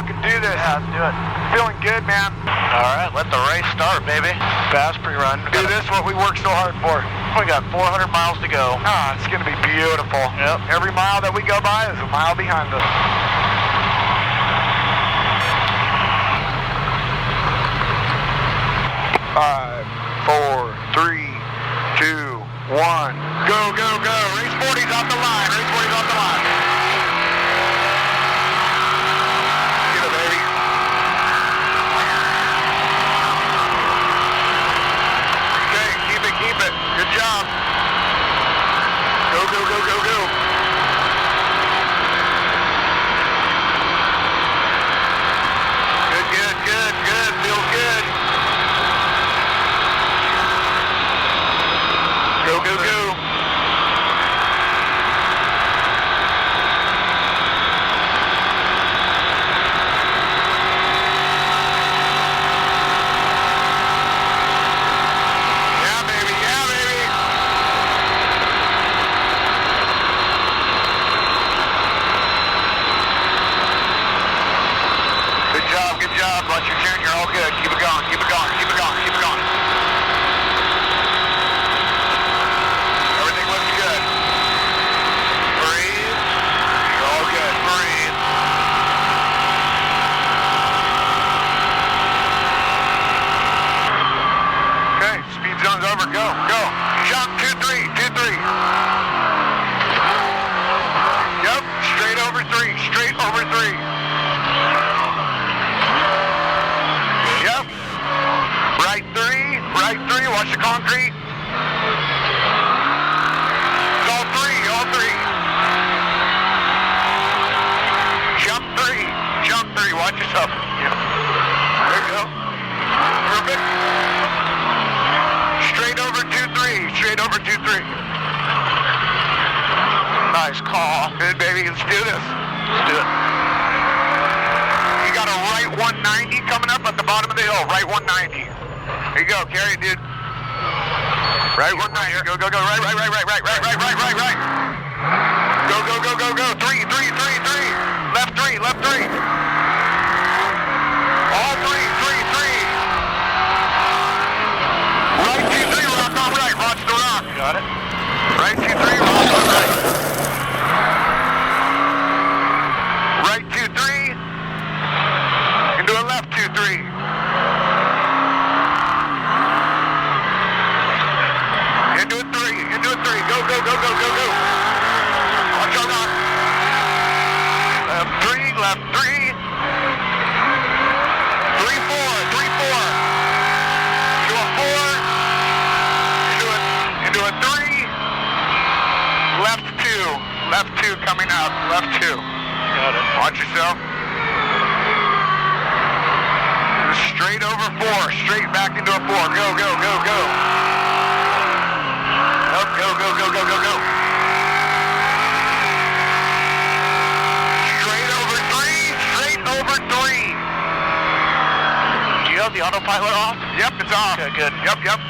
fucking do this. Yeah, let's do it. Feeling good, man. All right, let the race start, baby. Fast pre-run. Do this what we worked so hard for. We got 400 miles to go. Ah, it's gonna be beautiful. Yep. Every mile that we go by is a mile behind us. 5, 4, 3, 2, 1. Go, go, go. Race 40's off the line. Race 40's off the line. Get it, baby. Okay, keep it, keep it. Good job. Go, go, go, go, go. Good, good, good, good. Feels good. Go, go, go. Yeah, baby, yeah, baby. Good job, good job. Watch your turn, you're all good. Keep it going, keep it going, keep it going, keep it going. Everything looks good. Breathe. You're all good. Breathe. Okay, speed zone's over. Go, go. Jump, 2-3, 2-3. Yep, straight over 3, straight over 3. Yep. Right 3, watch the concrete. All 3, all 3. Jump 3, watch yourself. Yep. There you go. Perfect. Straight over 2-3, straight over 2-3. Nice call. Good, baby, let's do this. Let's do it. You got a right 190 coming up at the bottom of the hill, right 190. There you go, carry it, dude. Right 190, go, go, go, right. Go, go, go, go, go, 3. Left 3. All 3. Right 2-3, rock on right, watch the rock. Got it. Right 2-3, rock on right. Right 2-3, into a left 2-3. Into a 3, go, go, go, go, go, go. Watch your rock. Left 3. 3-4. Into a 4. Into a 3. Left 2 coming out, left 2. Got it. Watch yourself. Straight over 4, straight back into a 4. Go, go, go, go. Up, go, go, go, go, go, go. Straight over 3. Do you have the autopilot off? Yep, it's off. Okay, good. Yep.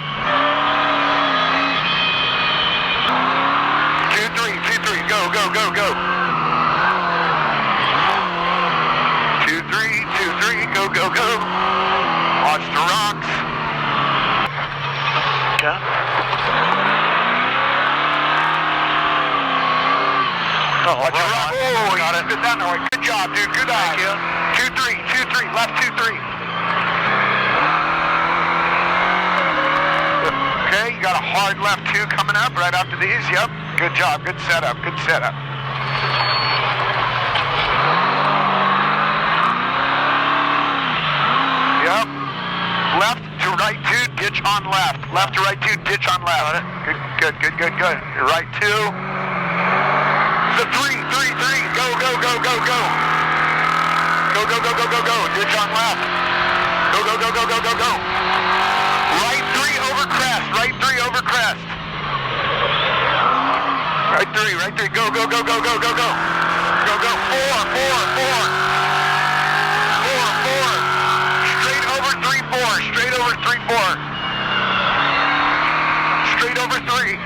2-3, go, go, go, go. 2-3, go, go, go. Watch the rocks. Okay. Oh, Watch the rock. Oh, got it. Spit that way. Good job, dude. Good eye. Thank you. 2-3, left 2-3. Okay, you got a hard left 2 coming up right after these. Yep. Good job. Good setup. Yep. Left to right 2, ditch on left. Left to right 2, ditch on left. Good. You're right 2. The 3. Go. Go. Ditch on left. Go. Right 3 over crest. Right 3 over crest. Right 3. Go. Go. 4. Straight over 3-4. Straight over 3.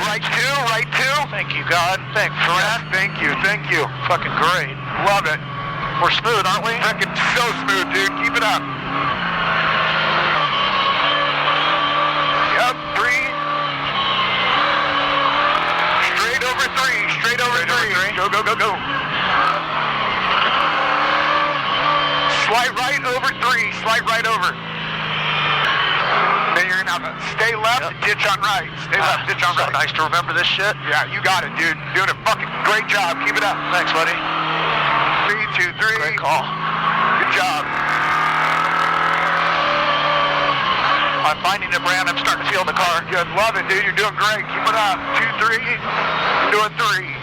Right 2. Thank you, God. Thank you, Yes, friend. thank you, thank you. Fucking great. Love it. We're smooth, aren't we? Freaking so smooth, dude. Keep it up. Yep, 3. Straight over 3. Straight over 3. Go, go, go, go. Slight right over 3. Slight right over. Then you're gonna have to stay left and ditch on right. Stay left, ditch on So right. nice to remember this shit. Yeah, you got it, dude. Doing a fucking great job. Keep it up. Thanks, buddy. 3, 2, 3. Great call. Good job. I'm finding it, Brand. I'm starting to feel in the car. Good. Love it, dude. You're doing great. Keep it up. 2, 3. You're doing 3.